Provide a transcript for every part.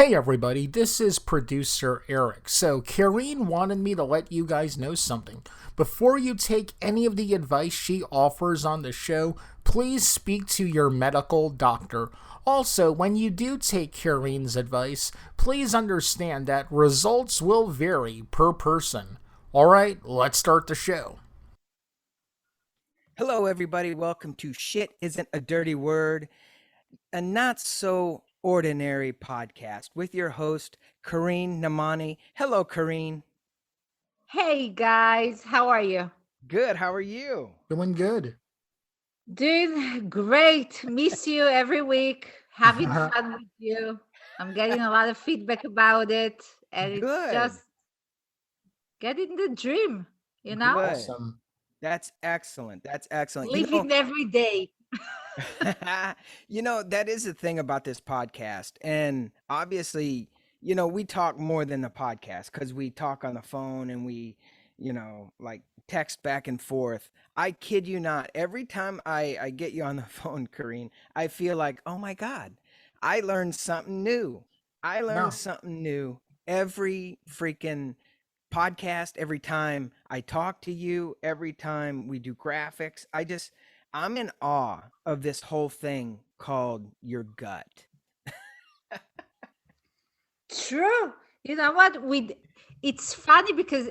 Hey everybody, this is producer Eric. So, Kareen wanted me to let you guys know something. Before you take any of the advice she offers on the show, please speak to your medical doctor. Also, when you do take Kareen's advice, please understand that results will vary per person. Alright, let's start the show. Hello, everybody. Welcome to Shit Isn't a Dirty Word, a not so ordinary podcast with your host, Kareen Namani. Hello, Kareen. Hey guys, how are you? Good. How are you? Doing good. Doing great. Miss you every week. Having fun with you. I'm getting a lot of feedback about it, and it's Good. just getting the dream, Good. Awesome. That's excellent. That's excellent. living every day. That is the thing about this podcast. And obviously, we talk more than the podcast because we talk on the phone and we, like text back and forth. I kid you not. Every time I get you on the phone, Kareen, I feel like, oh my God, I learned something new. I learn No. something new every freaking podcast, every time I talk to you, every time we do graphics. I'm in awe of this whole thing called your gut. True. You know what? It's funny because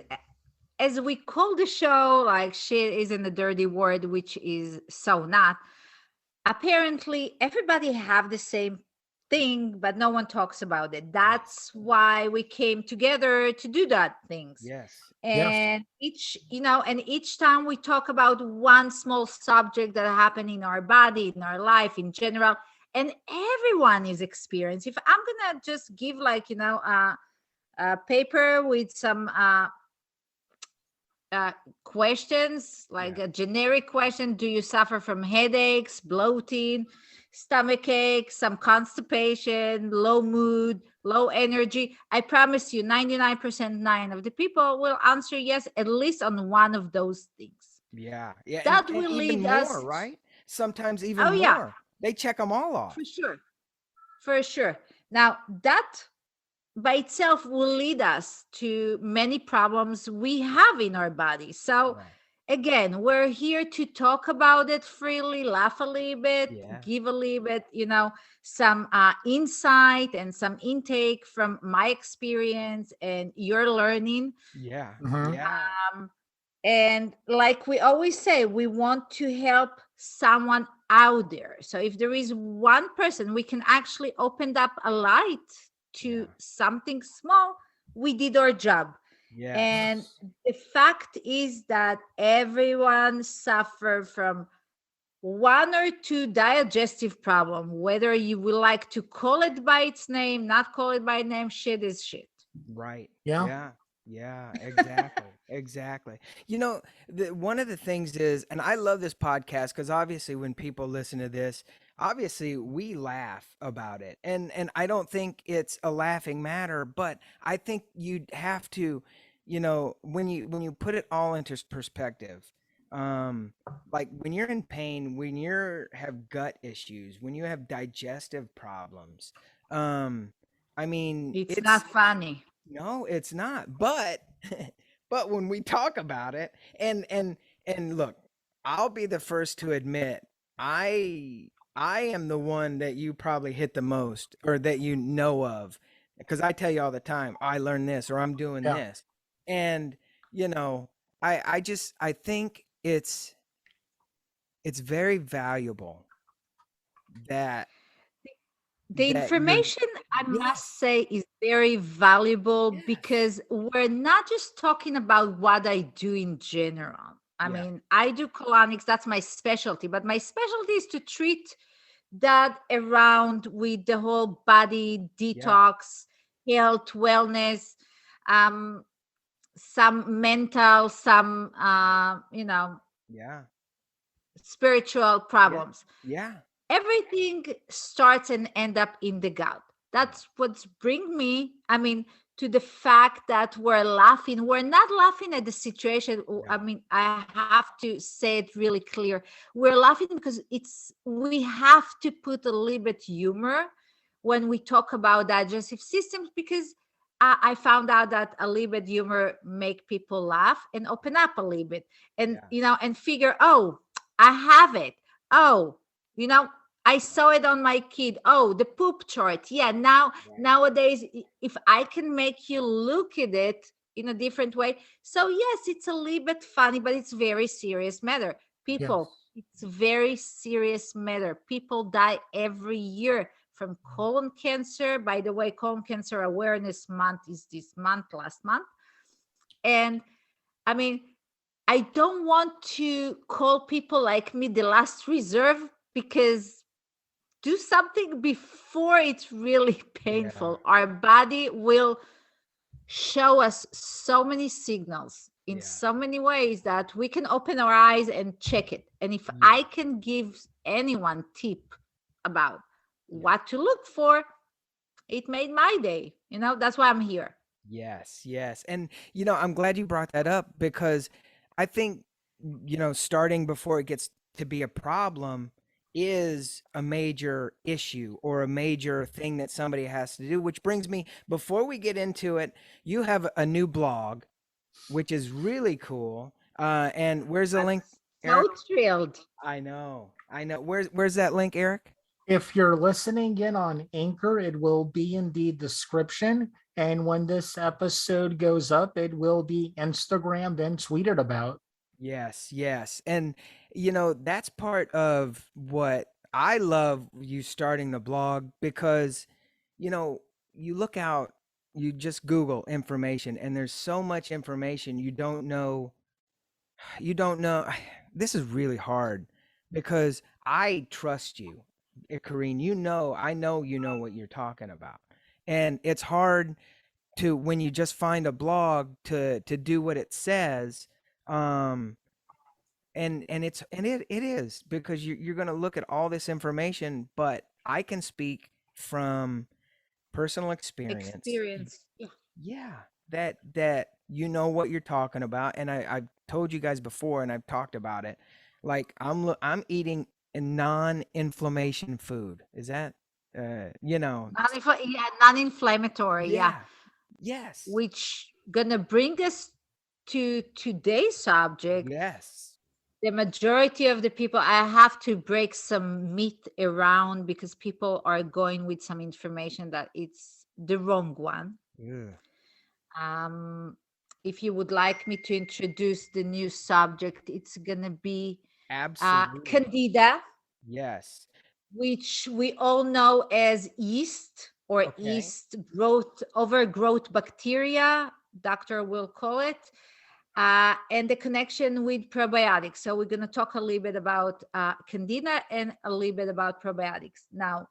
as we call the show, like shit isn't a dirty word, which is so not. Apparently everybody have the same thing, but no one talks about it. That's why we came together to do that things. Yes. Yes. And each time we talk about one small subject that happened in our body, in our life in general, and everyone is experienced. If I'm gonna just give a paper with some questions, like Yeah. a generic question: do you suffer from headaches, bloating, stomach ache, some constipation, low mood, low energy? I promise you 99% of the people will answer yes, at least on one of those things. Yeah. Yeah. And, That and will even lead more, us. right? Sometimes even Oh yeah, more. They check them all off. for sure, for sure. Now that by itself will lead us to many problems we have in our body. So Right. again, we're here to talk about it freely, laugh a little bit, Yeah. give a little bit, some insight and some intake from my experience and your learning. Yeah. Mhm. Yeah. Um, and like we always say, we want to help someone out there. So if there is one person we can actually open up a light to Yeah. something small, we did our job. And Yes. the fact is that everyone suffer from one or two digestive problem, whether you would like to call it by its name, not call it by name. Shit is shit. Right. Yeah. Yeah. Yeah, exactly. Exactly. One of the things is, and I love this podcast because obviously when people listen to this, obviously we laugh about it. And I don't think it's a laughing matter, but I think you'd have to, when you put it all into perspective, um like when you're in pain, when you have gut issues, when you have digestive problems, um I mean, It's it's not funny. no, it's not. But but when we talk about it, and look, I'll be the first to admit I am the one that you probably hit the most or that you know of because I tell you all the time, I learned this or I'm doing Yeah. this. And you know, I think it's very valuable that The that you're information, I yeah, must say, is very valuable yes. because we're not just talking about what I do in general. I Yeah. mean, I do colonics, that's my specialty, but my specialty is to treat that around with the whole body Yeah. detox, health, wellness, um, some mental, some, Right. Yeah. spiritual Yeah. problems. Yeah. Everything starts and end up in the gut. Right. That's what's bring me, I mean, to the fact that we're laughing. We're not laughing at the situation. I No. mean, I have to say it really clear. We're laughing because we have to put a little bit humor when we talk about digestive systems, because I found out that a little bit humor make people laugh and open up a little bit, and Yeah. and figure, oh, I have it. Oh, I saw it on my kid. Oh, the poop chart. Yeah, Right. nowadays, if I can make you look at it in a different way. So yes, it's a little bit funny, but it's very serious matter. People, Yes. it's very serious matter. People die every year from colon cancer. By the way, colon cancer awareness month is this month, last month. And I mean, I don't want to call people like me the last reserve, because do something before it's really Yeah. painful. Our body will show us so many signals in Yeah. so many ways that we can open our eyes and check it. And if Yeah. I can give anyone tip about Yeah. what to look for, it made my day. That's why I'm here. Yes, yes. And I'm glad you brought that up, because I think starting before it gets to be a problem is a major issue, or a major thing that somebody has to do, which brings me, before we get into it, you have a new blog, which is really cool. And where's the I'm link, so Eric? thrilled. I know. I know. Where's that link, Eric? If you're listening in on Anchor, it will be in the description. And when this episode goes up, it will be Instagrammed and tweeted about. Yes, yes. And that's part of what I love you starting the blog, because you look out, you just Google information, and there's so much information you don't know. This is really hard, because I trust you, Karine. I know you know what you're talking about. And it's hard to, when you just find a blog, to do what it says. Um and it is, because you're going to look at all this information, but I can speak from personal experience. Experience. Yeah. Yeah, that you know what you're talking about. And I've told you guys before, and I've talked about it, like I'm eating a non-inflammation food. Is that Yeah, non-inflammatory. Yeah. yeah, yes, Which gonna bring us to today's subject. yes. The majority of the people, I have to break some myth around, because people are going with some information that it's the wrong one. Yeah. um if you would like me to introduce the new subject, it's gonna be Absolutely. Candida, Yes. which we all know as yeast, or Okay. yeast growth, overgrowth bacteria, doctor will call it, and the connection with probiotics. So we're going to talk a little bit about Candida and a little bit about probiotics. Now,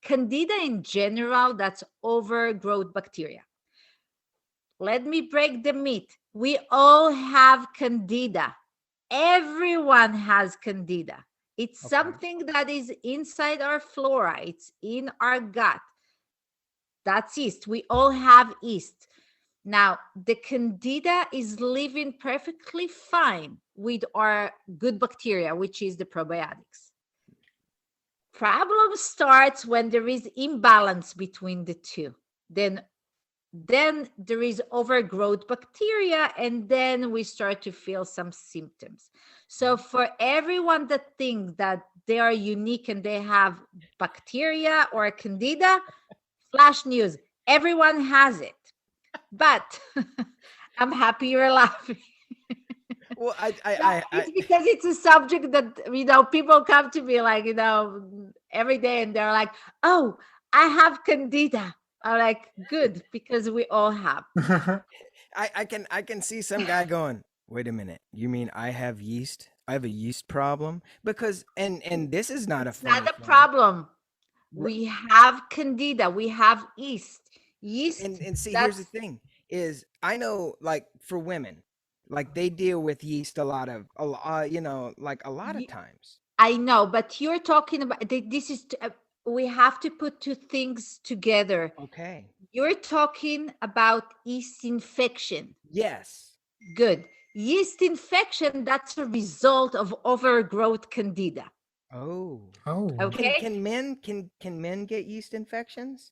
Candida in general, that's overgrowth bacteria. Let me break the myth. We all have Candida. Everyone has Candida. It's Okay. something that is inside our flora, it's in our gut. That's yeast. We all have yeast. Now, the Candida is living perfectly fine with our good bacteria, which is the probiotics. Problem starts when there is imbalance between the two. Then there is overgrowth bacteria, and then we start to feel some symptoms. So for everyone that thinks that they are unique and they have bacteria or Candida, flash news, everyone has it. But I'm happy you're laughing. Well, It's because it's a subject that people come to me like every day, and they're like, oh, I have Candida. I'm like, good, because we all have. I can see some guy going, wait a minute, you mean I have yeast? I have a yeast problem? Because and this is not a It's not funny a thing. problem. R- We have Candida. We have yeast. Yeast, And see, here's the that's, thing: is I know, like, for women, like, they deal with yeast like a lot of y- times. I know, but you're talking about, this is, we have to put two things together. Okay. You're talking about yeast infection. Yes. Good. Yeast infection, that's a result of overgrowth Candida. Oh. Oh. Okay. Can men get yeast infections?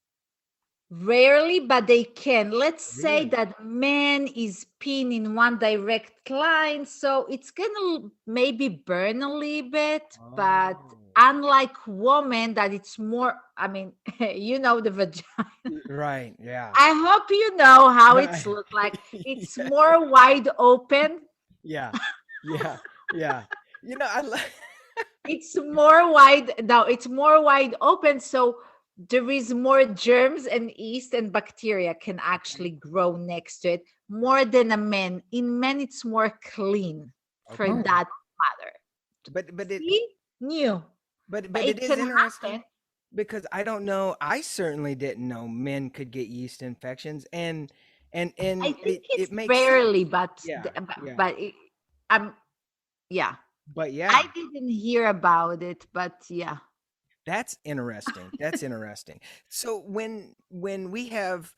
Rarely, but they can. Let's say Really? that man is peeing in one direct line, so it's gonna maybe burn a little bit, but Oh. unlike woman, that it's more, I mean, you know the vagina. Right. Yeah. I hope you know how it's look like. It's Yeah. more wide open. Yeah. Yeah. Yeah. I like. It's more wide, no, it's more wide open, so there is more germs and yeast and bacteria can Okay. actually grow next to it more than a man. In men, it's more clean for Okay. Oh. that matter. But it See? New. but But it it is can interesting happen. because I don't know. I certainly didn't know men could get yeast infections, I and think it it's makes sense. rarely, but Yeah. Yeah. I'm yeah. But I yeah, didn't hear about it, but yeah. that's interesting. That's interesting. So when we have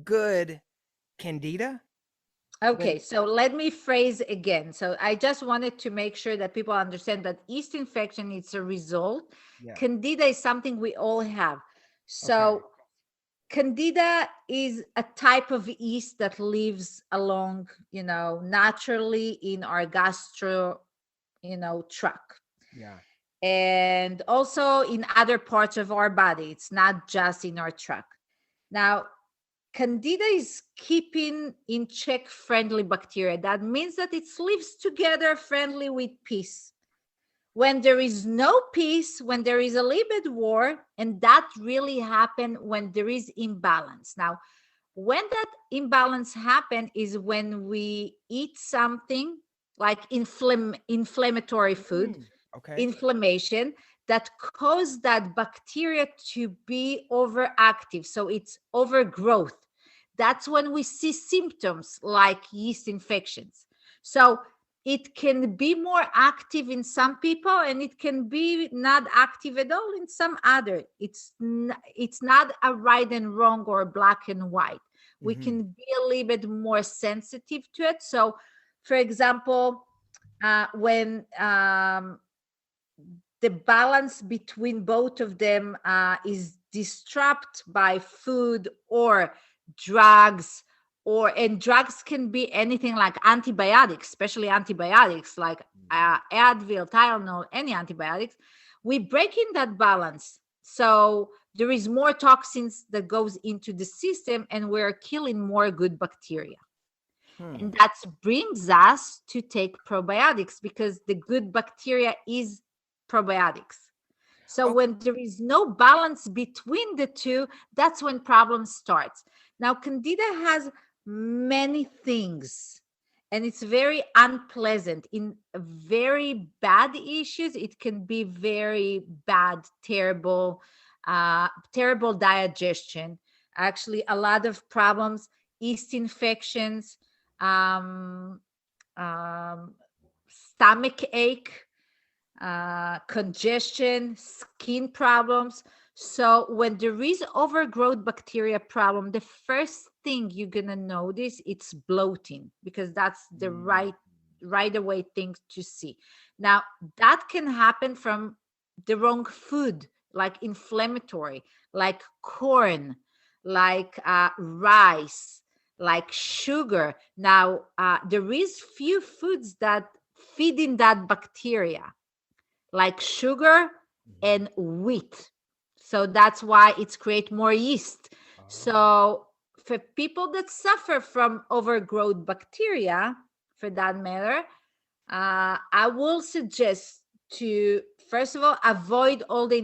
good candida, Okay, when so let me phrase again. So I just wanted to make sure that people understand that yeast infection is a result. yeah. Candida is something we all have. Okay. So Candida is a type of yeast that lives along, naturally in our tract Yeah. and also in other parts of our body. It's not just in our tract. Now, Candida is keeping in check friendly bacteria. That means that it lives together friendly with peace. When there is no peace, when there is a little bit war, and that really happen when there is imbalance. Now, when that imbalance happen is when we eat something like inflammatory food, Mm, okay. inflammation that cause that bacteria to be overactive. So it's overgrowth. That's when we see symptoms like yeast infections. So it can be more active in some people and it can be not active at all in some other. It's not a right and wrong or black and white. We Mm-hmm. can be a little bit more sensitive to it. So for example, when the balance between both of them is disrupted by food or drugs, and drugs can be anything like antibiotics, especially antibiotics like Advil, Tylenol, any antibiotics. We break in that balance, so there is more toxins that goes into the system and we're killing more good bacteria. Hmm. And that brings us to take probiotics because the good bacteria is probiotics. So Oh, when there is no balance between the two, that's when problem starts. Now, Candida has many things and it's very unpleasant. In very bad issues, it can be very bad, terrible digestion. Actually, a lot of problems, yeast infections, um, um, stomach ache, congestion, skin problems. So when there is overgrowth bacteria problem, the first thing you're gonna notice it's bloating because that's the mm, right away thing to see. Now that can happen from the wrong food, like inflammatory, like corn, like rice, like sugar. Now there is few foods that feed in that bacteria like sugar mhm. and wheat. So that's why it's create more yeast. Oh, So for people that suffer from overgrowth bacteria, for that matter, I will suggest to first of all avoid all the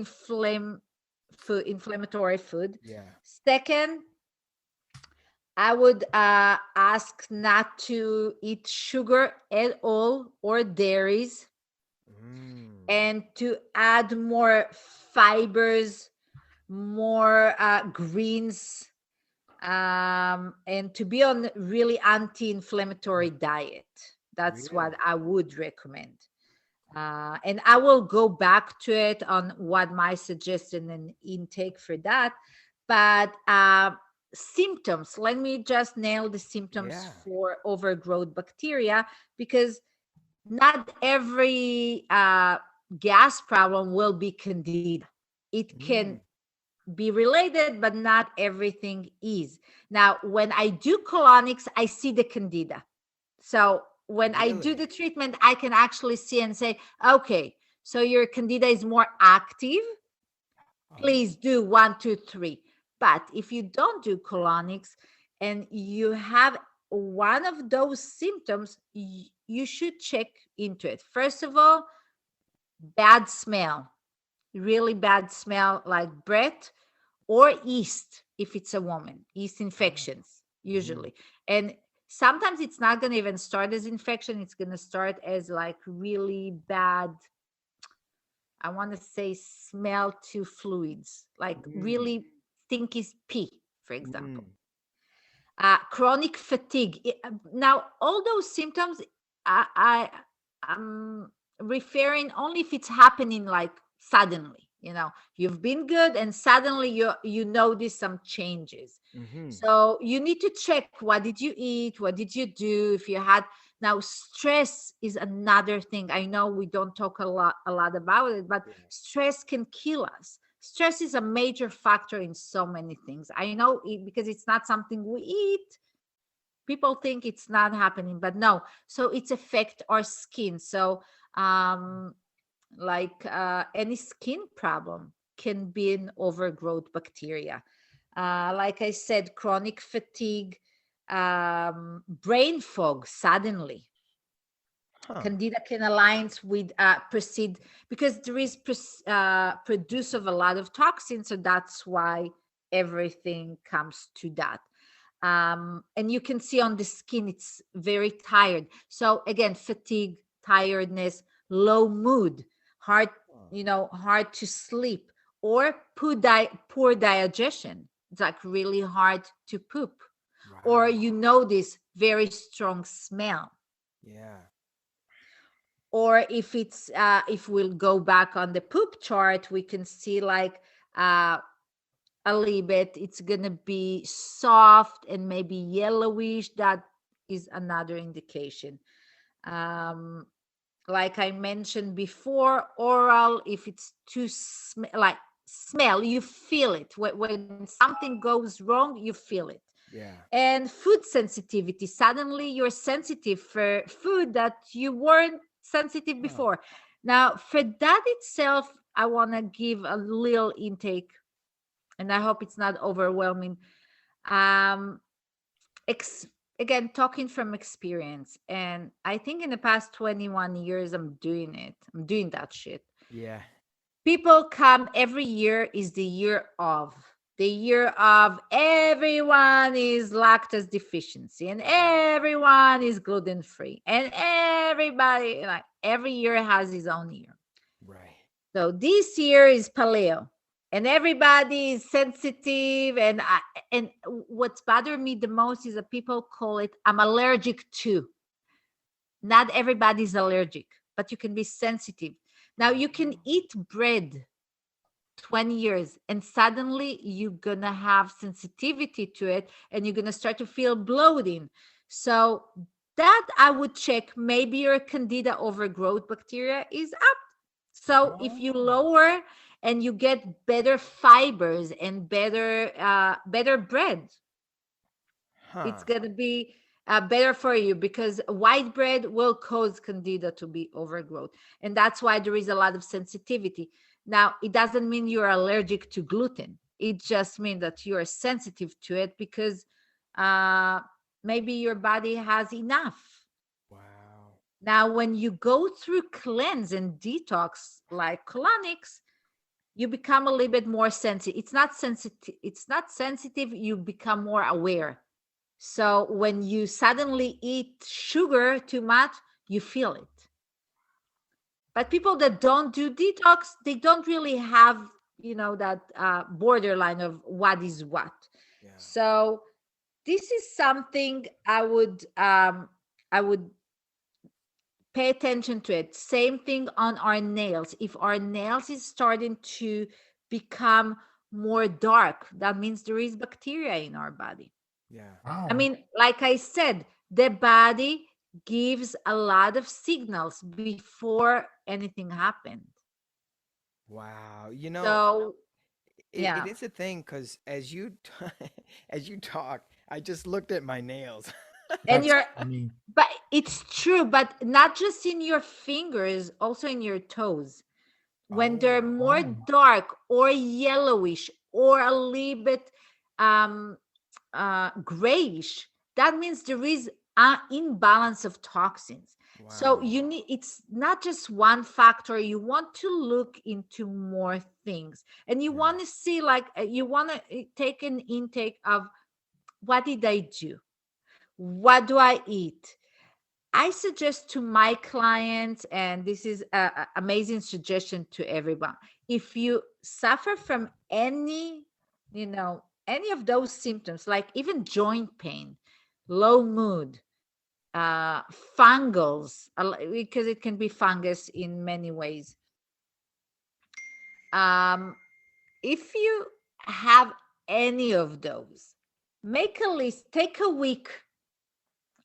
inflammatory food. yeah. Second, I would ask not to eat sugar at all or dairies Mm. and to add more fibers, more greens, and to be on really anti-inflammatory diet. That's what Really? I would recommend. And I will go back to it on what my suggestion and intake for that. But symptoms, let me just nail the symptoms Yeah. for overgrowth bacteria because not every gas problem will be Candida. It can Mm, be related, but not everything is. Now, when I do colonics, I see the Candida. So when I do really? the treatment, I can actually see and say, okay, so your Candida is more active. Oh, Please do 1, 2, 3. But if you don't do colonics and you have one of those symptoms, you should check into it. First of all, bad smell, really bad smell like breath, or yeast if it's a woman, yeast oh. infections Hmm. usually. And sometimes it's not going to even start as infection, it's going to start as like really bad, I want to say, smell to fluids, like Mm, really stinky pee, for example. mm, Chronic fatigue. Now, all those symptoms, I'm referring only if it's happening like suddenly. You've been good and suddenly you notice some changes. mm-hmm. So you need to check, what did you eat? What did you do? If you had, now stress is another thing. I know we don't talk a lot about it, but Yeah. stress can kill us. Stress is a major factor in so many things. I know it, because it's not something we eat. People think it's not happening, but no. So it's affect our skin. So um like any skin problem can be an overgrowth bacteria. Like I said, chronic fatigue, brain fog suddenly. Huh. Candida can align with proceed, because there is produce of a lot of toxins, so that's why everything comes to that. And you can see on the skin it's very tired. So again, fatigue, tiredness, low mood, hard, Huh. hard to sleep, or poor digestion. It's like really hard to poop, or Right. you know this very strong smell. Yeah. Or if we'll go back on the poop chart, we can see like uh a little bit, it's gonna be soft and maybe yellowish. That is another indication. um like I mentioned before, oral, if it's too like smell, you feel it when something goes wrong, you feel it. Yeah. And food sensitivity, suddenly you're sensitive for food that you weren't sensitive Huh. before. Now for that itself, I want to give a little intake, and I hope it's not overwhelming. um ex- Again, talking from experience, and I think in the past 21 years I'm doing that shit. Yeah. People come every year, is the year of everyone is lactose deficiency, and everyone is gluten free, and everybody, like, every year has his own year. Right. So this year is paleo, and everybody is sensitive. And what's bothered me the most is that people call it, I'm allergic to. Not everybody's allergic, but you can be sensitive. Now you can Oh. eat bread 20 years and suddenly you're gonna have sensitivity to it, and you're gonna start to feel bloating. So that I would check, maybe your Candida overgrowth bacteria is up. So if you Oh. lower and you get better fibers and better bread, it's Huh. going to be better for you, because white bread will cause Candida to be overgrowth. And that's why there is a lot of sensitivity. Now, it doesn't mean you're allergic to gluten. It just means that you're sensitive to it, because uh, maybe your body has enough. Wow. Now, when you go through cleanse and detox like colonics, you become a little bit more sensitive. It's not sensitive. It's not sensitive. You become more aware. So when you suddenly eat sugar too much, you feel it. But people that don't do detox, they don't really have, that borderline of what is what. Yeah. So this is something I would pay attention to it. Same thing on our nails. If our nails is starting to become more dark, that means there is bacteria in our body. Yeah. I Wow. mean, like I said, the body gives a lot of signals before anything happened. Wow. So It yeah. is a thing because as you as you talk, I just looked at my nails. And That's you're, funny. but it's true, but not just in your fingers, also in your toes. When Oh they're my. more Oh, dark or yellowish or a little bit um grayish, that means there is an imbalance of toxins. So Wow. you need, it's not just one factor. You want to look into more things, and you Yeah. want to see, like, you want to take an intake of, what did I do, what do I eat. I suggest to my clients, and this is an amazing suggestion to everyone. If you suffer from any, any of those symptoms, like even joint pain, low mood, fungals, because it can be fungus in many ways. Um, if you have any of those, make a list, take a week.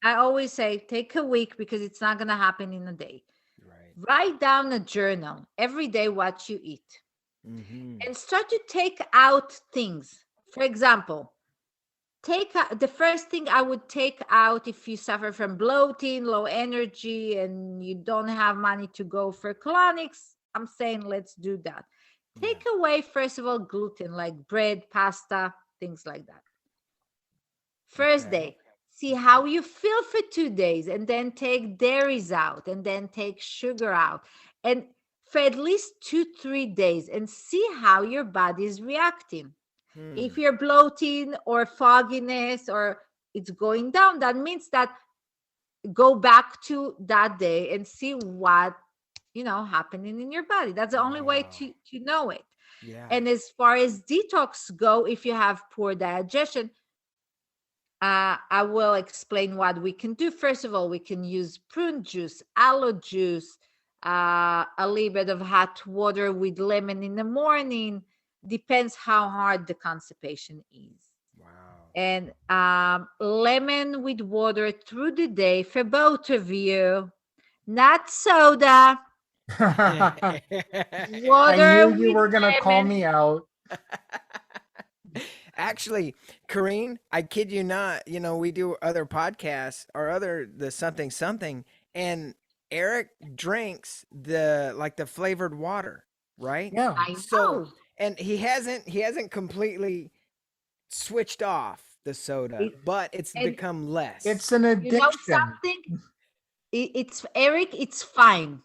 I always say take a week because it's not going to happen in a day. Right. Write down a journal every day what you eat Mm-hmm. and start to take out things. For example, take the first thing I would take out, if you suffer from bloating, low energy, and you don't have money to go for colonics, I'm saying let's do that. Yeah. Take away, first of all, gluten, like bread, pasta, things like that. First Okay. day, see Okay. how you feel for 2 days, and then take dairies out, and then take sugar out, and for at least 2 3 days, and see how your body is reacting. Hmm. If you're bloating or fogginess or it's going down, that means that go back to that day and see what happening in your body. That's the only way Wow. to know it. Yeah. And as far as detox go, if you have poor digestion, I will explain what we can do. First of all, we can use prune juice, aloe juice, a little bit of hot water with lemon in the morning. Depends how hard the constipation is. Wow. And lemon with water through the day for both of you. Not soda, I water knew you with were gonna call lemon. me out. Actually, Kareen, I kid you not, we do other podcasts or the something something, and Eric drinks the flavored water, right? Yeah, I So, know. and he hasn't completely switched off the soda, It, but it's and become less. it's an you know addiction. something? It's Eric, it's fine.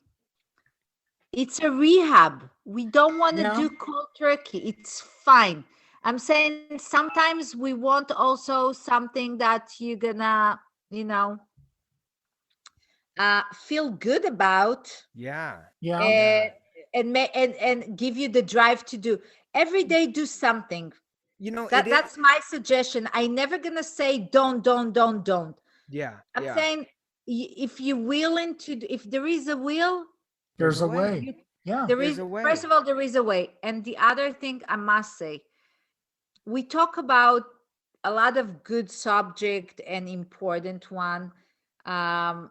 It's a rehab. We don't want to Yeah, do cold turkey. It's fine. I'm saying sometimes we want also something that you're gonna, you know, feel good about, Yeah. yeah. and Yeah. and give you the drive to do. Every day do something. It is. That's my suggestion. I never gonna say don't. Yeah. I'm Yeah. saying, if you're willing to, if there is a will, There's There's a a way. way. you, Yeah, there There's is, a first way. of all, there is a way. And the other thing I must say, we talk about a lot of good subject and important one, um,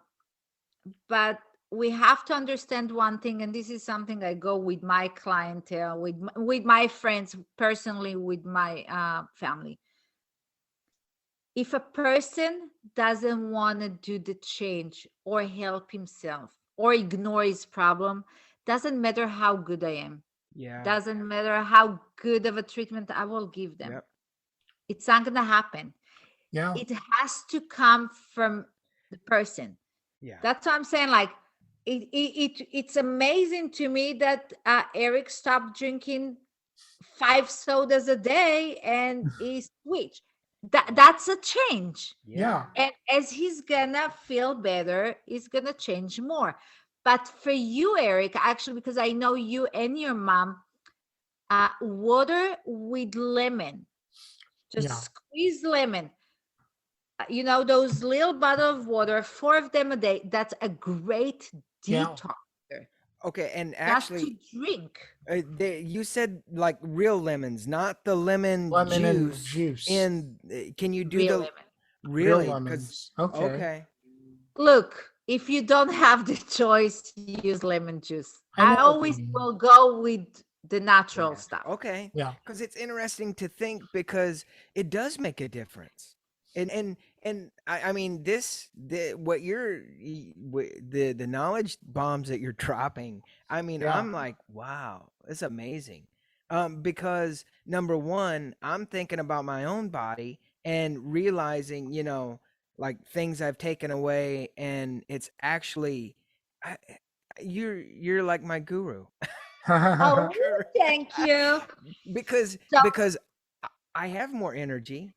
but we have to understand one thing, and this is something I go with my clientele, with my friends, personally, with my family. If a person doesn't want to do the change or help himself or ignore his problem, doesn't matter how good I am, Yeah. doesn't matter how good of a treatment I will give them, Yep. it's not going to happen. yeah, It has to come from the person. Yeah. That's what I'm saying. Like, it's amazing to me that Eric stopped drinking 5 sodas a day and he switched. That's a change. Yeah. yeah, And as he's gonna feel better, he's gonna change more. But for you, Eric, actually, because I know you and your mom, water with lemon, yeah, just squeeze lemon. Those little bottle of water, 4 of them a day. That's a great yeah. detoxer. Okay. And Just to actually, drink you said like real lemons, not the lemon Lemon and juice. juice. And can you do real the lemon. Real really? Because lemons. Okay. okay. Look, if you don't have the choice, use lemon juice. I I know what you always mean. will go with the natural Yeah. stuff. Okay. Yeah. Because it's interesting to think because it does make a difference. And I mean what the knowledge bombs that you're dropping. I mean, Yeah. I'm like, wow, it's amazing. Because number one, I'm thinking about my own body and realizing, like things I've taken away, and it's actually, I, you're like my guru. Oh, Cor- thank you. because So because I have more energy,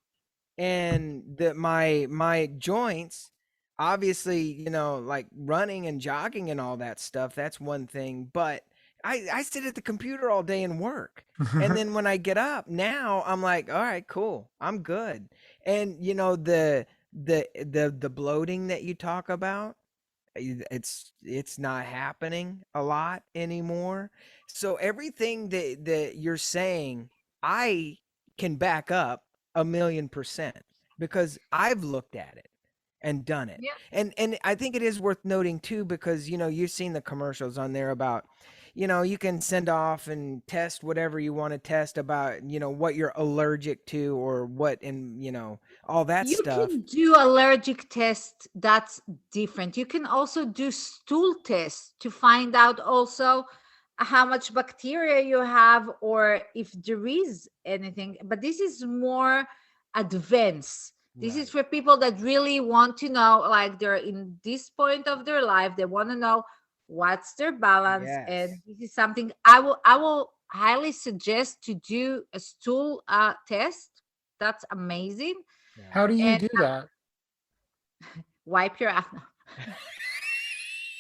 and my joints, obviously, like running and jogging and all that stuff, that's one thing, but I sit at the computer all day and work, and then when I get up now, I'm like, all right, cool, I'm good. And the bloating that you talk about, it's not happening a lot anymore. So everything that you're saying, I can back up 1,000,000%, because I've looked at it and done it. yeah, And I think it is worth noting too, because you've seen the commercials on there about, you can send off and test whatever you want to test about, what you're allergic to, or what, and all that you stuff. can do allergic test. That's different. You can also do stool tests to find out also how much bacteria you have or if there is anything. But this is more advanced. This is Right. for people that really want to know, like they're in this point of their life, they want to know what's their balance. And Yes. this is something I will highly suggest to do a stool test. That's amazing. Yeah. How do you And do that? wipe your ass.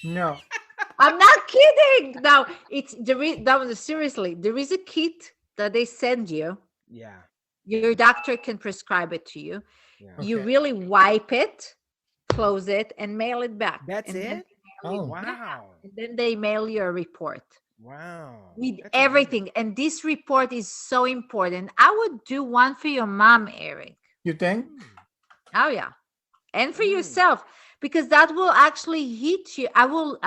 No. I'm not kidding. No, it's there is no, seriously, there is a kit that they send you. Yeah. Your doctor can prescribe it to you. Yeah. You Okay. really wipe it, close it, and mail it back. That's And then it? they mail Oh. you, yeah, Wow. and then they mail you a report Wow. with That's amazing. everything. And this report is so important. I would do one for your mom, Eric. You think? Mm, Oh yeah. And for mm. yourself, because that will actually hit you. I will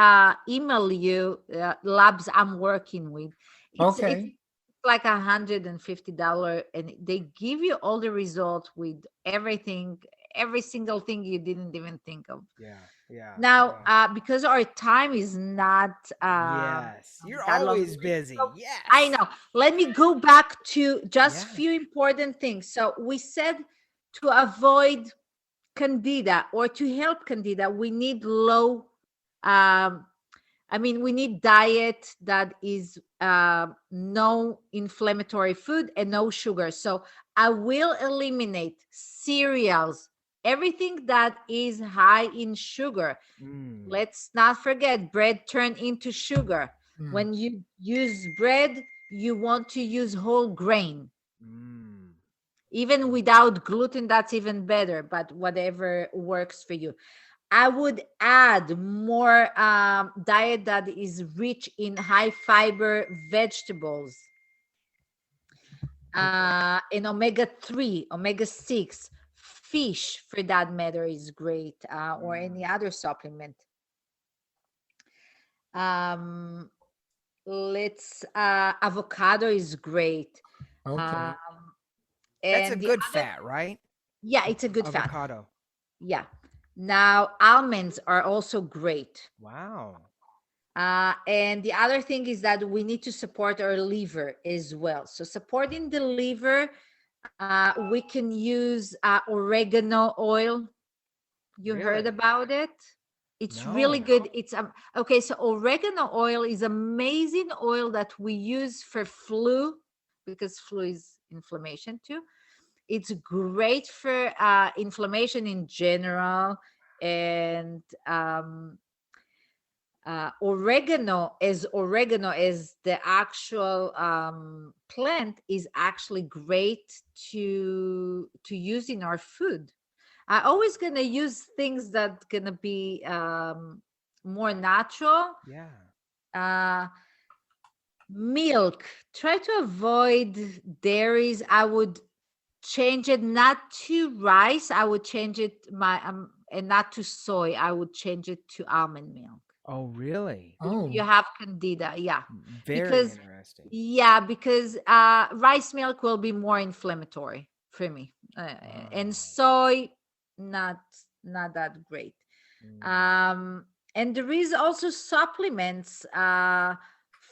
email you labs I'm working with. It's Okay. like $150, and they give you all the results with everything, every single thing you didn't even think of. Yeah. Yeah. Now, Yeah. because our time is not Yes. You're that long, always busy. so I Yes. know. Let me go back to just Yeah. few important things. So we said to avoid Candida or to help Candida, we need low. We need diet that is no inflammatory food and no sugar. So I will eliminate cereals, everything that is high in sugar. Mm. Let's not forget bread turned into sugar. Mm. When you use bread, you want to use whole grain. Mm. Even without gluten, that's even better, but whatever works for you. I would add more diet that is rich in high fiber vegetables, Okay. in omega 3, omega 6. Fish, for that matter, is great, or Mm. any other supplement. Um, let's Avocado is great. Um, Okay. That's a and the good other, fat, right? yeah, it's a good fat. Avocado. Yeah. Now, almonds are also great. Wow. And the other thing is that we need to support our liver as well. So, supporting the liver, we can use oregano oil. You heard Really? about it? It's really No. good. It's okay. So, oregano oil is amazing oil that we use for flu, because flu is inflammation too. It's great for inflammation in general. And oregano as the actual plant is actually great to use in our food. I always gonna use things that gonna be more natural. Yeah. uh Milk, try to avoid dairies. I would change it not to rice. I would change it and not to soy. I would change it to almond milk. Oh, really? if you Oh. have Candida. Yeah. Very Because, interesting. yeah, because rice milk will be more inflammatory for me. And Oh. soy, not not that great. Mm. um and there is also supplements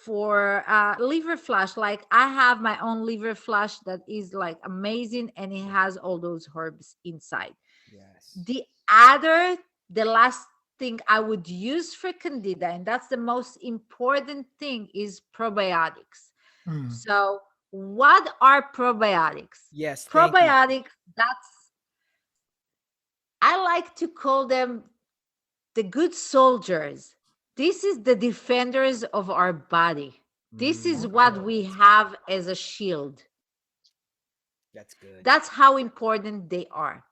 for liver flush. Like I have my own liver flush that is like amazing, and it has all those herbs inside. Yes. the other the last thing I would use for Candida, and that's the most important thing, is probiotics. Mm. So what are probiotics? Yes, thank you. Probiotics, that's, I like to call them the good soldiers. This is the defenders of our body. This is Okay. what we That's good. have as a shield. That's good. That's how important they are.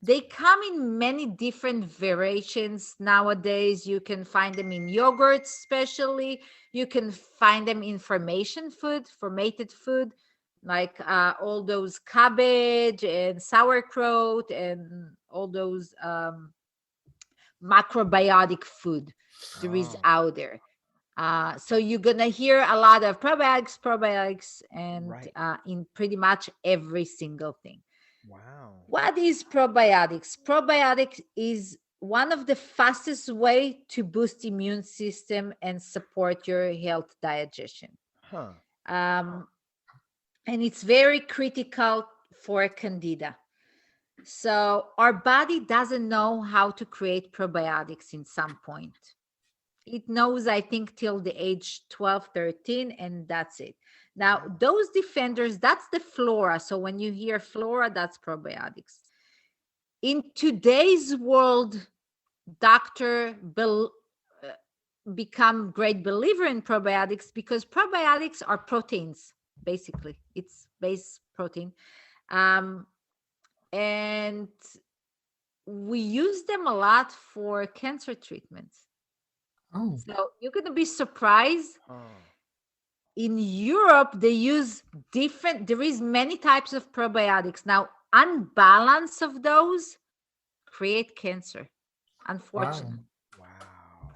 That's They good. come in many different variations nowadays. You can find them in yogurts, especially. You can find them in fermented food, like all those cabbage and sauerkraut and all those macrobiotic food there is Oh, out there. So you're gonna hear a lot of probiotics, and right. in pretty much every single thing. Wow. What is probiotics? Probiotics is one of the fastest way to boost immune system and support your health digestion. Huh. Um, and it's very critical for Candida. So our body doesn't know how to create probiotics in some point. It knows, I think, till the age 12, 13, and that's it. Now, Wow. those defenders, that's the flora. So when you hear flora, that's probiotics. In today's world, doctor become great believer in probiotics because probiotics are proteins, basically. It's base protein. Um, and we use them a lot for cancer treatments. Oh. So you're going to be surprised. Huh. In Europe, they use different, there is many types of probiotics. Now, unbalance of those create cancer, Wow. unfortunately. Wow.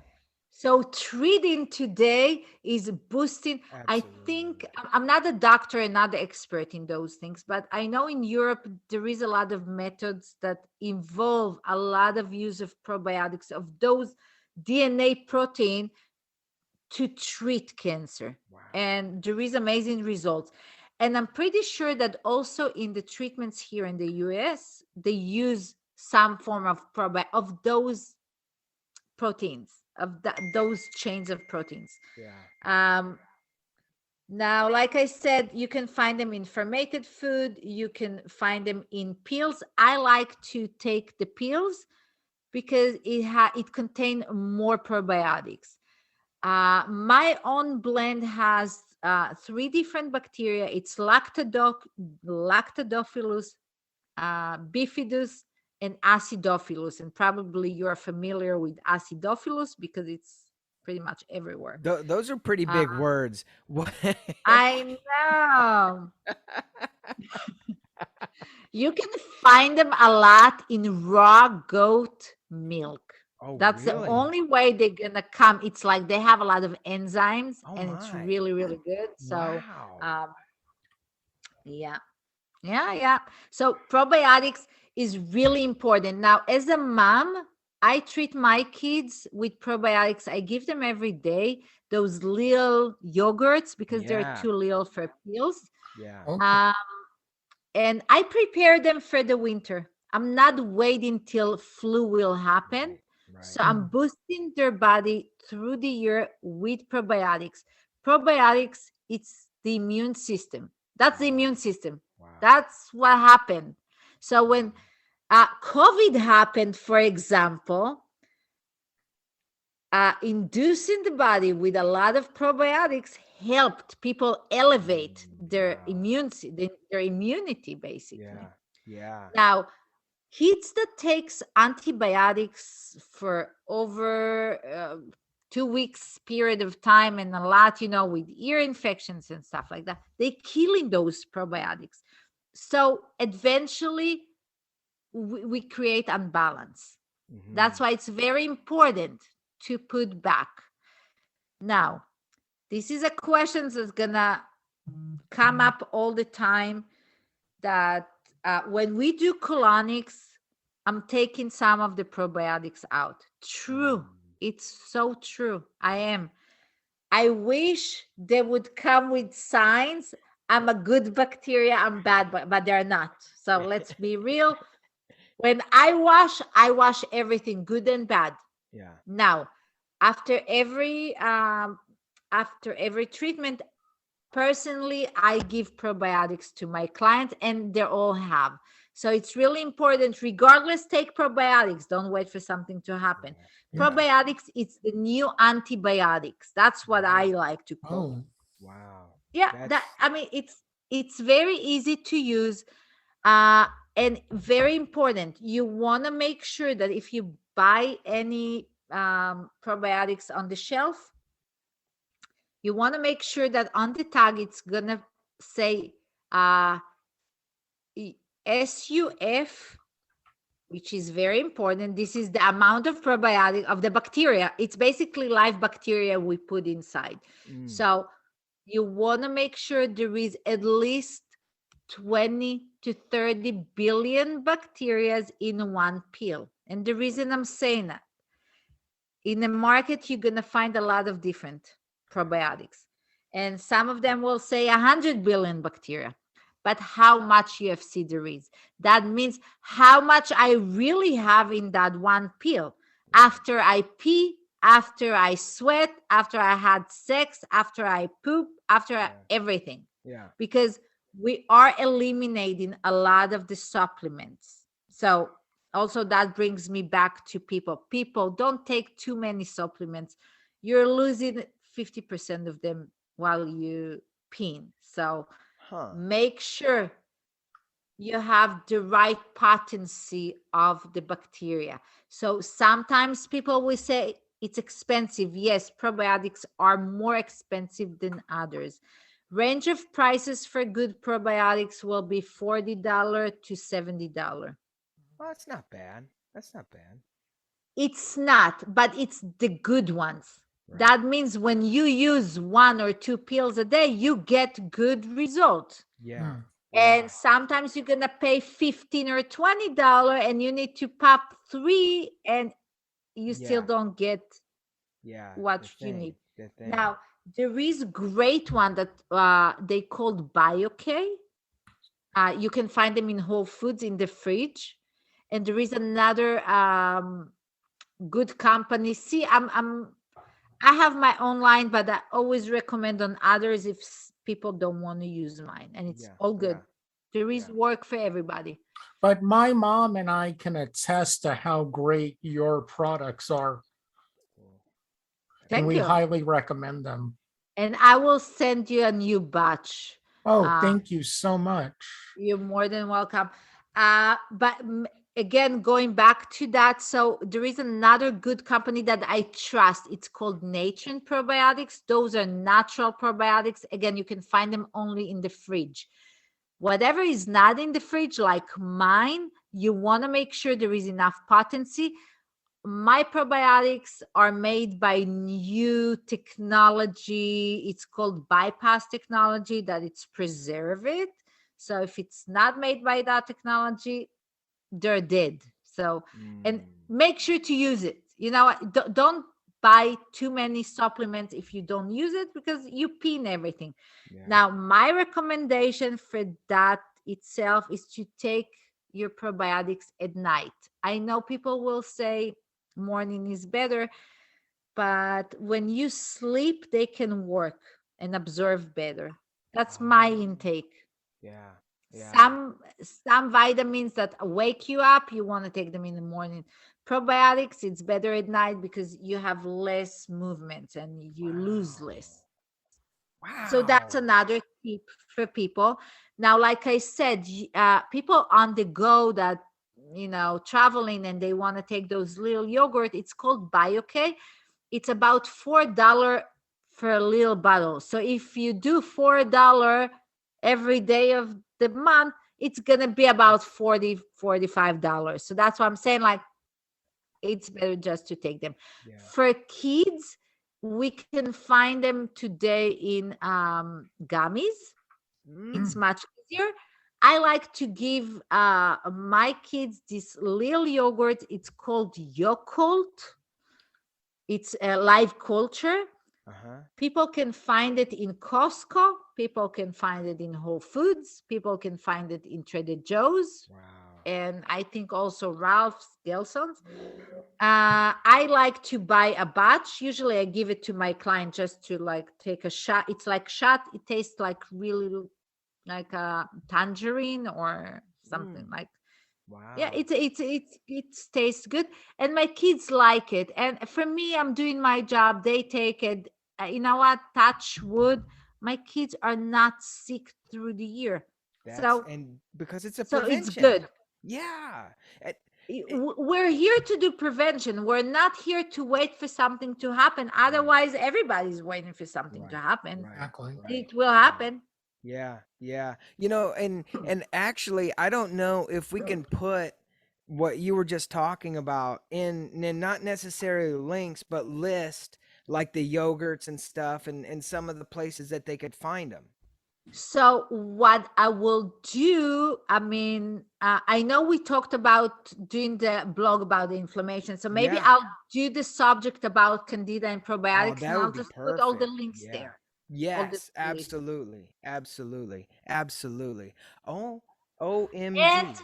So treating today is boosting. I think Absolutely. I'm not a doctor and not the expert in those things, but I know in Europe there is a lot of methods that involve a lot of use of probiotics, of those DNA protein, to treat cancer. Wow. And there is amazing results. And I'm pretty sure that also in the treatments here in the US, they use some form of of those proteins, of those chains of proteins. Yeah. Um, Now, like I said, you can find them in fermented food. You can find them in pills. I like to take the pills because it contain more probiotics. My own blend has three different bacteria. It's Lactobacillus, Bifidus, and Acidophilus. And probably you're familiar with Acidophilus because it's pretty much everywhere. Those are pretty Uh, big words. What? I know. You can find them a lot in raw goat milk. Oh, That's the really? only way they're gonna come. It's like they have a lot of enzymes, Oh and it's my. really, really good. So, Wow. yeah, yeah. So probiotics is really important. Now, as a mom, I treat my kids with probiotics. I give them every day those little yogurts because they're Yeah. too little for pills. Yeah. Okay. Um, and I prepare them for the winter. I'm not waiting till flu will happen. Right. So Right. I'm Mm. boosting their body through the year with probiotics. Probiotics, it's the immune system. That's the immune system. Wow. That's what happened. So when COVID happened, for example, inducing the body with a lot of probiotics helped people elevate their Wow. their immunity, basically. Yeah. Yeah. Now, kids that takes antibiotics for over 2 weeks period of time, and a lot, with ear infections and stuff like that, they killing those probiotics. So eventually we create unbalance. That's Mhm. why it's very important to put back? Now, this is a question that's gonna come up all the time, that when we do colonics, I'm taking some of the probiotics out. True. It's so true. I wish they would come with signs. I'm a good bacteria, I'm bad, but they're not. So let's be real. When I wash everything, good and bad. Yeah. Now, after every treatment, personally, I give probiotics to my clients, and they all have. So it's really important, regardless, take probiotics. Don't wait for something to happen. Yeah. Probiotics, it's the new antibiotics. That's what I like to call them. Wow. Yeah, it's very easy to use, and very important. You want to make sure that if you buy any probiotics on the shelf, you want to make sure that on the tag it's gonna say SUF, which is very important. This is the amount of probiotic of the bacteria. It's basically live bacteria we put inside. So you want to make sure there is at least 20 to 30 billion bacteria in one pill. And the reason I'm saying that, in the market, you're going to find a lot of different probiotics. And some of them will say 100 billion bacteria. But how much UFC there is? That means how much I really have in that one pill. After I pee, after I sweat, after I had sex, after I poop, after everything. Yeah. Because we are eliminating a lot of the supplements. So also that brings me back to people. People, don't take too many supplements. You're losing 50% of them while you peeing. So make sure you have the right potency of the bacteria. So sometimes people will say it's expensive. Yes, probiotics are more expensive than others. Range of prices for good probiotics will be $40 to $70. Well, that's not bad. That's not bad. It's not, but it's the good ones. Right. That means when you use 1 or 2 pills a day, you get good results. Yeah. And sometimes you're gonna pay $15 or $20, and you need to pop 3, and you still don't get what you need. Now, there is great one that they called BioK. You can find them in Whole Foods in the fridge. And there is another good company. See, I have my own line, but I always recommend on others if people don't want to use mine, and it's all good. There is work for everybody. But my mom and I can attest to how great your products are. Thank and we you. highly recommend them. And I will send you a new batch. Oh, thank you so much. You're more than welcome. But again, going back to that, so there is another good company that I trust. It's called Nature Probiotics. Those are natural probiotics. Again, you can find them only in the fridge. Whatever is not in the fridge, like mine, you want to make sure there is enough potency. My probiotics are made by new technology. It's called bypass technology, that it's preserve it. So if it's not made by that technology, they're dead. So, and make sure to use it. You know, don't buy too many supplements if you don't use it, because you pee in everything. Yeah. Now, my recommendation for that itself is to take your probiotics at night. I know people will say morning is better, but when you sleep, they can work and absorb better. That's my intake. Yeah. Some vitamins that wake you up, you want to take them in the morning. Probiotics, it's better at night because you have less movement and you lose less. Wow. So that's another tip for people. Now, like I said, people on the go that, you know, traveling and they want to take those little yogurt, it's called BioK. It's about $4 for a little bottle. So if you do $4 every day of the month, it's going to be about $40, $45. So that's what I'm saying. Like, it's better just to take them. Yeah. For kids, we can find them today in gummies. It's Mm. much easier. I like to give my kids this little yogurt. It's called Yakult. It's a live culture. Uh-huh. People can find it in Costco. People can find it in Whole Foods. People can find it in Trader Joe's. Wow. And I think also Ralph's, Gelson's. I like to buy a batch. Usually I give it to my client just to like take a shot. It's like shot. It tastes like really like a tangerine or something Mm. like, yeah, Wow. it tastes good, and my kids like it. And for me, I'm doing my job. They take it. You know what? Touch wood. My kids are not sick through the year, That's so and because it's a it's prevention. good. Yeah. It, We're here to do prevention. We're not here to wait for something to happen. right. Otherwise, everybody's waiting for something to Right. happen. Right. Exactly. Right. It will Right. happen. Yeah, yeah. And actually, I don't know if we can put what you were just talking about in not necessarily links, but list like the yogurts and stuff and some of the places that they could find them. So what I will do, I mean, I know we talked about doing the blog about the inflammation. So maybe Yeah. I'll do the subject about Candida and Oh, probiotics, and that I'll would be just put all the perfect. links Yeah. there. All the Yes, links. absolutely. Absolutely. Absolutely. Oh, And OMG.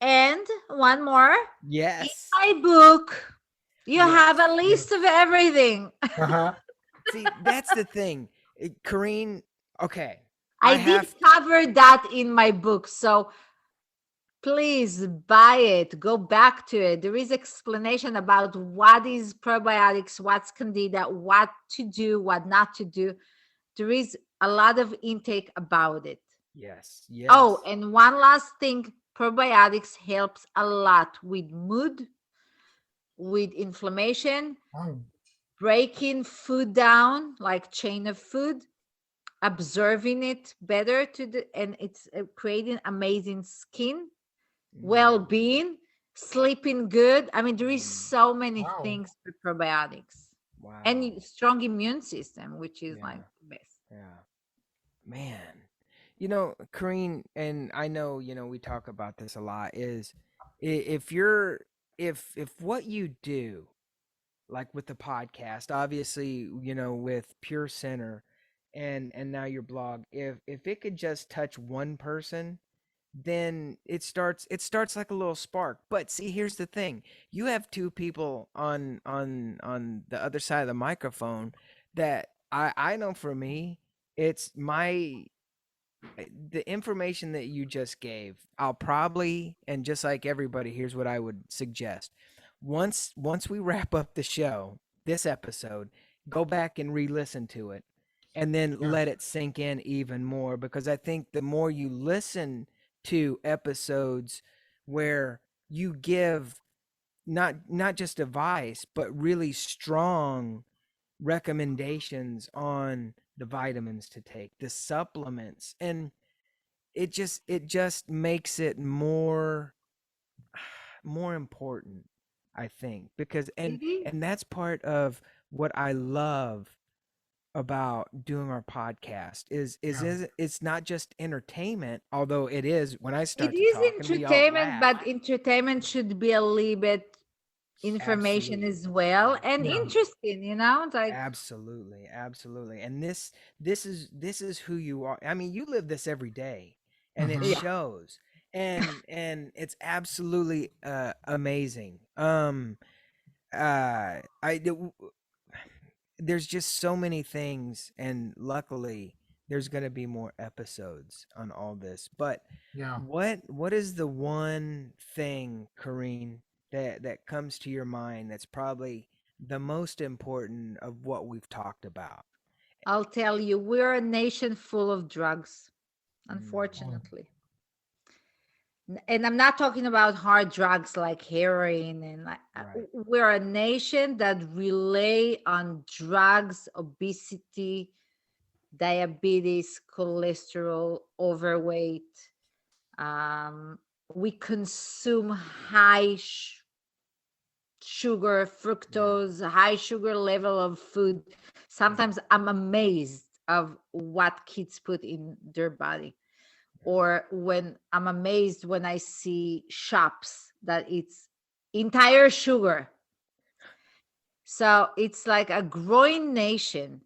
and one more. In Yes. my book, you have a Yes. list of everything. Uh-huh. See, that's the thing. Kareen, okay. I I did have cover that in my book. So please buy it, go back to it. There is explanation about what is probiotics, what's Candida, what to do, what not to do. There is a lot of intake about it. yes, Oh, yes. and one last thing, probiotics helps a lot with mood, with inflammation, Oh, breaking food down like chain of food, observing it better to the, and it's creating amazing skin, Mm, well-being, sleeping good. I mean, there is mm, so many wow. things with probiotics, and wow. strong immune system, which is like Yeah, the best. yeah. Man. Kareen, and I know, we talk about this a lot, is if you're if what you do, like with the podcast, obviously, with Pure Center and now your blog, if it could just touch one person, then it starts like a little spark. But see, here's the thing. You have two people on the other side of the microphone that I know for me, it's the information that you just gave. I'll probably, and just like everybody, here's what I would suggest. Once we wrap up the show, this episode, go back and re-listen to it and then Yeah. let it sink in even more, because I think the more you listen to episodes where you give not just advice but really strong recommendations on the vitamins to take, the supplements, and it just makes it more important, I think, because and It is. and that's part of what I love about doing our podcast Yeah. is it's not just entertainment, although it is when I It start to is talk and we all entertainment, laugh. but entertainment should be a little bit information Absolutely. as well, and Yeah. interesting. Like Absolutely, absolutely. And this is who you are. I mean, you live this every day and it Mm-hmm. yeah. shows. And it's absolutely amazing. I there's just so many things, and luckily there's going to be more episodes on all this. But Yeah. what is the one thing, Kareen, that comes to your mind that's probably the most important of what we've talked about? I'll tell you, we're a nation full of drugs, Mm, Oh, unfortunately. And I'm not talking about hard drugs like heroin and like right. we're a nation that rely on drugs, obesity, diabetes, cholesterol, overweight. Um, we consume high sugar, fructose, high sugar level of food. Sometimes I'm amazed of what kids put in their body. Or when I'm amazed when I see shops that it's entire sugar. So it's like a growing nation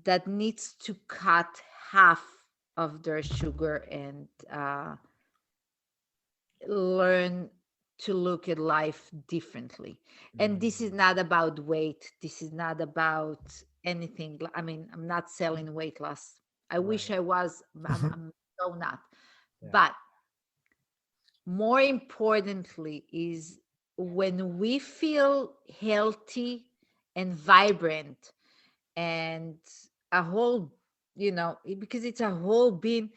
that needs to cut half of their sugar and learn to look at life differently. And this is not about weight. This is not about anything. I mean, I'm not selling weight loss. I wish I was. I'm so not. But more importantly is when we feel healthy and vibrant and a whole, because it's a whole being,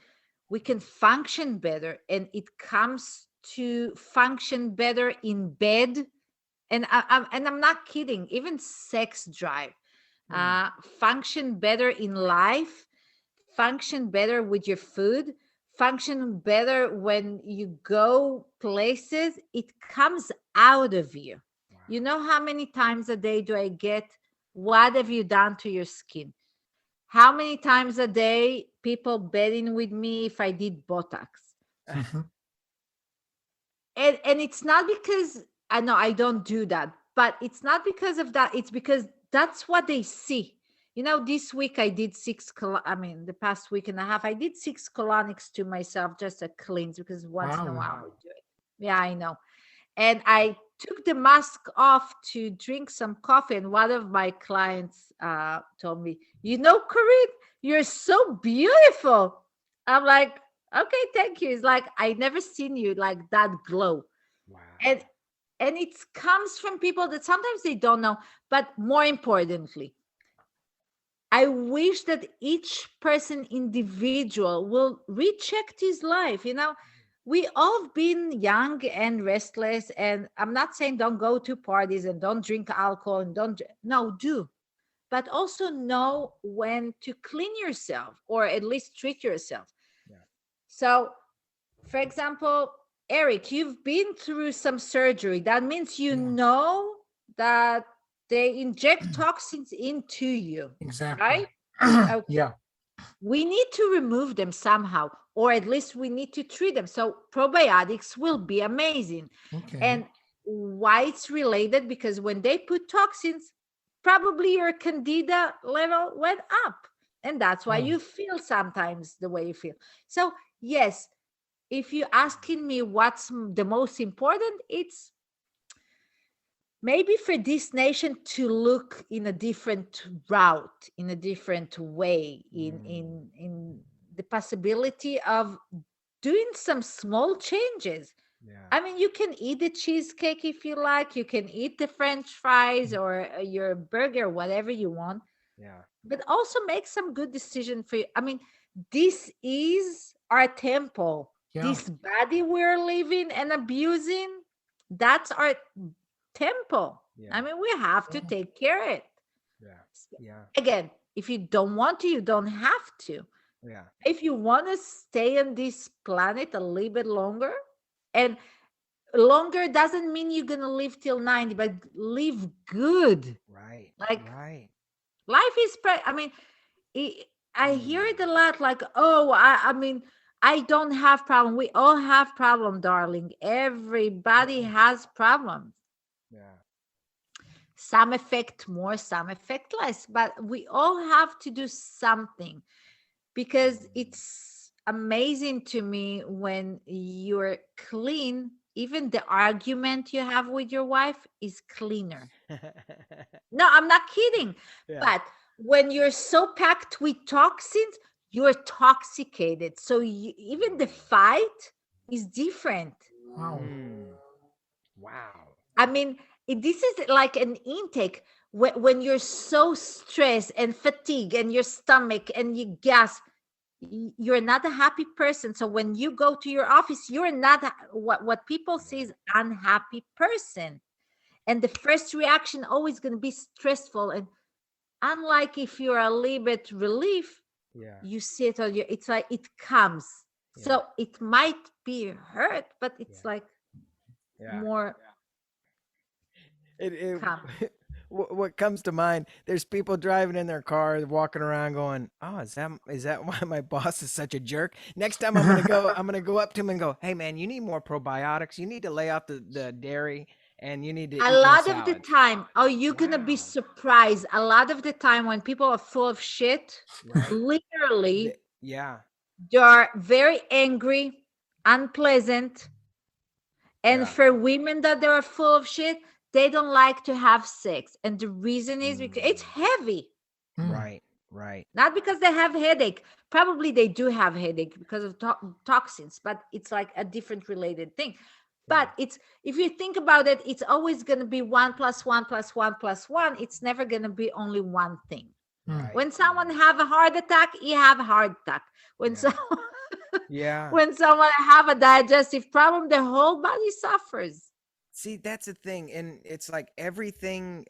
we can function better, and it comes to function better in bed. And I'm not kidding, even sex drive, function better in life, function better with your food, function better when you go places. It comes out of you. You know how many times a day do I get, what have you done to your skin? How many times a day people betting with me if I did Botox? And it's not because I know I don't do that, but it's not because of that. It's because that's what they see. This week I did the past week and a half, I did 6 colonics to myself, just a cleanse, because once in a while we do it. Yeah, I know. And I took the mask off to drink some coffee, and one of my clients told me, Corinne, you're so beautiful. I'm like, okay, thank you. It's like, I never seen you like that glow. Wow. And it comes from people that sometimes they don't know. But more importantly, I wish that each person individual will recheck his life. We all have been young and restless, and I'm not saying don't go to parties and don't drink alcohol and do, but also know when to clean yourself, or at least treat yourself. So, for example, Eric, you've been through some surgery. That means you know that they inject toxins into you. Exactly. Right? Okay. Yeah. We need to remove them somehow, or at least we need to treat them. So probiotics will be amazing. Okay. And why it's related? Because when they put toxins, probably your Candida level went up. And that's why you feel sometimes the way you feel. So yes, if you're asking me what's the most important, it's maybe for this nation to look in a different route, in a different way, in the possibility of doing some small changes. I mean, you can eat the cheesecake if you like, you can eat the French fries or your burger, whatever you want. But also make some good decision for you. I mean, this is our temple. This body we're living and abusing, that's our temple. I mean, we have to take care of it. Again, if you don't want to, you don't have to. If you want to stay on this planet a little bit longer, and longer doesn't mean you're gonna live till 90, but live good. Life is I mean, I hear it a lot, like, oh, I mean, I don't have problem. We all have problem, darling. Everybody has problems. Some affect more, some affect less, but we all have to do something, because it's amazing to me when you're clean. Even the argument you have with your wife is cleaner. No, I'm not kidding. But when you're so packed with toxins, you're toxicated. So even the fight is different. Wow. I mean, this is like an intake. When you're so stressed and fatigued and your stomach and you gas, you're not a happy person. So when you go to your office, you're not what people say is unhappy person. And the first reaction always going to be stressful. And unlike if you're a little bit relief, you sit on it's like it comes. So it might be hurt, but it's like more it come. what comes to mind, there's people driving in their car walking around going, oh, is that why my boss is such a jerk? Next time I'm gonna go up to him and go, hey man, you need more probiotics, you need to lay off the dairy, and you need to A eat more lot of the salads. time, oh, you're gonna be Wow. surprised. A lot of the time when people are full of shit, Right. literally, Yeah. they're very angry, unpleasant. And Yeah. for women that are full of shit, they don't like to have sex. And the reason is because it's Mm. heavy, Right. Right. not because they have headache. Probably they do have headache because of toxins, but it's like a different related thing. Yeah. But it's, if you think about it, it's always going to be 1 + 1 + 1 + 1. It's never going to be only one thing. Right. When someone have a heart attack, you have a heart attack. When Yeah. someone Yeah. when someone have a digestive problem, their whole body suffers. See, that's the thing, and it's like everything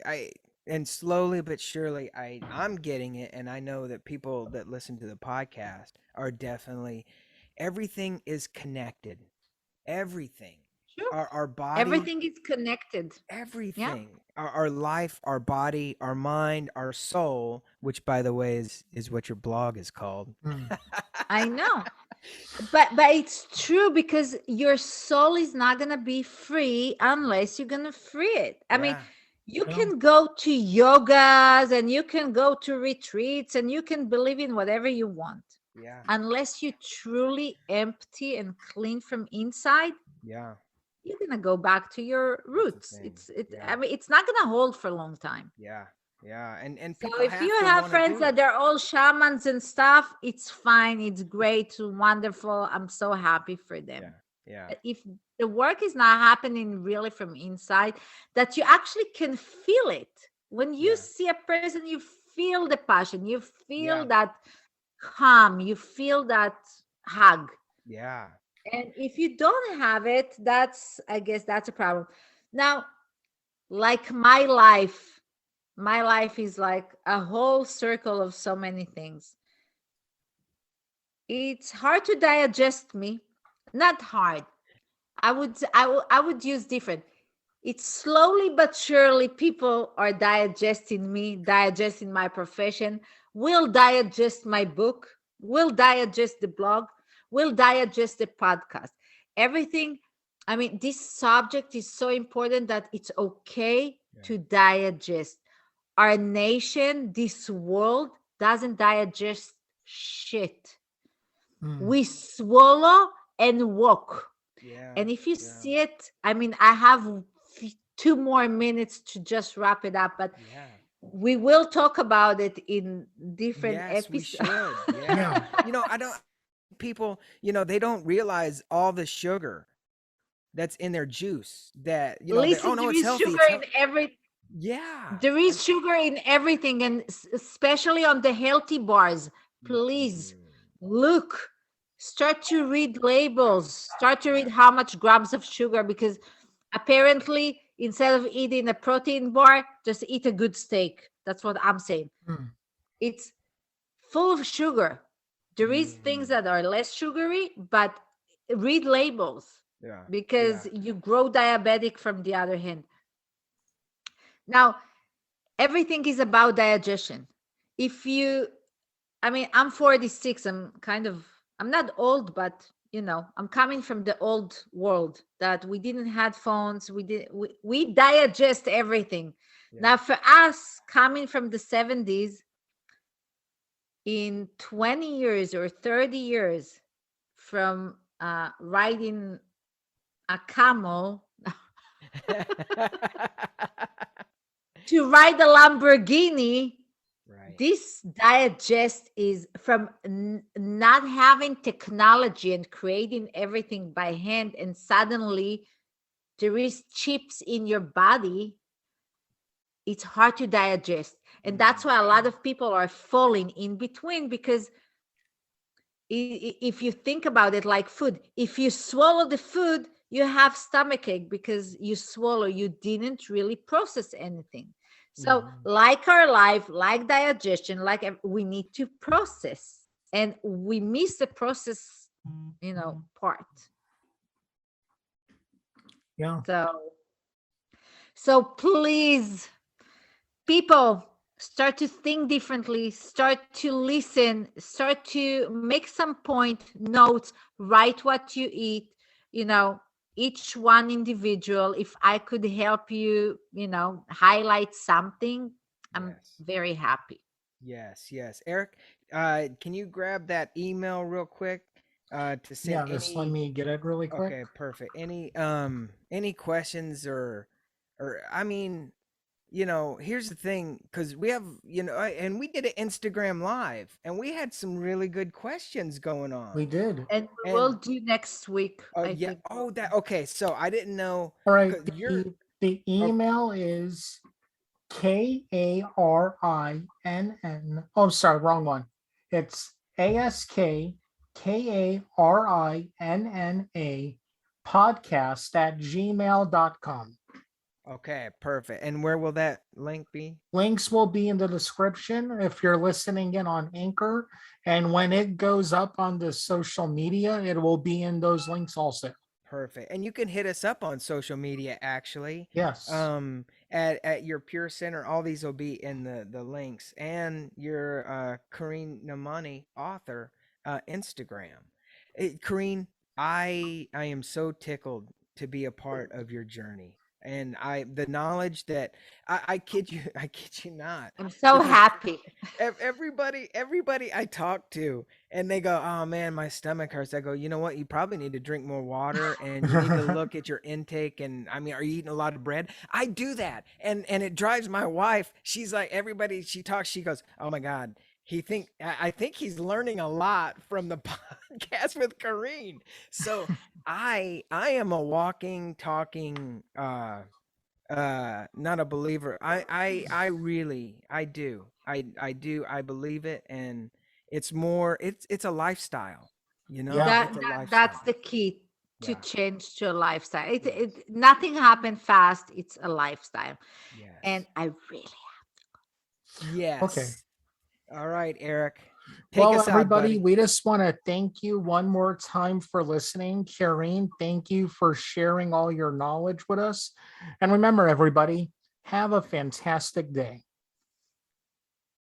and slowly but surely I'm getting it, and I know that people that listen to the podcast are definitely, everything is connected. Everything. Sure. Our body, Everything is connected. Yeah, everything. Our life, our body, our mind, our soul, which by the way is what your blog is called. I know. But it's true, because your soul is not gonna be free unless you're gonna free it. I mean, Yeah. you Yeah. can go to yogas and you can go to retreats and you can believe in whatever you want. Yeah. Unless you truly empty and clean from inside, Yeah. you're gonna go back to your roots. thing. I Yeah. mean, it's not gonna hold for a long time. Yeah. Yeah. And So people if have you to have want to friends do that it. they're all shamans and stuff, it's fine. It's great, wonderful. I'm so happy for them. Yeah. Yeah. But if the work is not happening really from inside, that you actually can feel it. When you Yeah. see a person, you feel the passion, you feel Yeah. that calm, you feel that hug. Yeah. And if you don't have it, I guess that's a problem. Now, like my life is like a whole circle of so many things. It's hard to digest me. Not hard. I would use different. It's slowly but surely people are digesting me, digesting my profession, will digest my book, will digest the blog, will digest the podcast. Everything. I mean, this subject is so important that it's okay Yeah. to digest. Our nation, this world, doesn't digest shit. We swallow and walk. Yeah. And if you Yeah. see it, I mean, I have 2 more minutes to just wrap it up, but Yeah. we will talk about it in different Yes, we episodes. should. Yeah. I don't, people, they don't realize all the sugar that's in their juice that, Listen, oh no, there it's is healthy. sugar in every. Yeah. There is sugar in everything, and especially on the healthy bars. Please Mm. look, start to read labels, start to read how much grams of sugar, because apparently instead of eating a protein bar, just eat a good steak. That's what I'm saying. It's full of sugar. There is things that are less sugary, but read labels, Yeah. because Yeah. you grow diabetic from the other hand. Now, everything is about digestion. If you, I mean, I'm 46. I'm not old, but I'm coming from the old world that we didn't had phones. We digest everything. Yeah. Now, for us coming from the 70s, in 20 years or 30 years from riding a camel to ride a Lamborghini, Right. this digest is from not having technology and creating everything by hand, and suddenly there is chips in your body. It's hard to digest, and that's why a lot of people are falling in between, because if you think about it like food, if you swallow the food, you have stomachache because you swallow, you didn't really process anything. So like our life, like digestion, we need to process, and we miss the process, part. Yeah. So So please, people, start to think differently, start to listen, start to make some point notes, write what you eat, you know, each one individual. If I could help you, highlight something, I'm Yes. very happy. Yes, yes. Eric, can you grab that email real quick to send Yeah, just let any me get it really quick. okay, perfect. Any questions or I mean, here's the thing cuz we have, and we did an Instagram live and we had some really good questions going We on. did. And we will And do next week, oh I yeah, think. oh that okay, so I didn't know All right. cuz you're The oh, email is KARINN. Oh, sorry, wrong one. It's ASKKARINNA podcast@gmail.com. okay, perfect. And where will that link be? Links will be in the description if you're listening in on Anchor. And when it goes up on the social media, it will be in those links also. Perfect. And you can hit us up on social media actually. Yes. At your Pure Center, all these will be in the links and your Kareen Namani author Instagram. Kareen, I am so tickled to be a part of your journey. And the knowledge that I kid you, I kid you not, I'm so because happy. everybody I talk to and they go, oh man, my stomach hurts. I go, you know what, you probably need to drink more water and you need to look at your intake. And I mean, are you eating a lot of bread? I do that, and it drives my wife. She's like, everybody she talks, she goes, oh my god, I think he's learning a lot from the podcast with Kareen. So I am a walking talking not a believer. I really I do. I do. I believe it, and it's more it's a lifestyle, Yeah. That, it's a that's lifestyle. the key to Yeah. change to a lifestyle. It, Yes. it nothing happened fast. It's a lifestyle, and Yes. I really. Okay. Yes. All right, Eric. Take Well, us out, everybody, buddy. we just want to thank you one more time for listening. Kareen, thank you for sharing all your knowledge with us. And remember, everybody, have a fantastic day.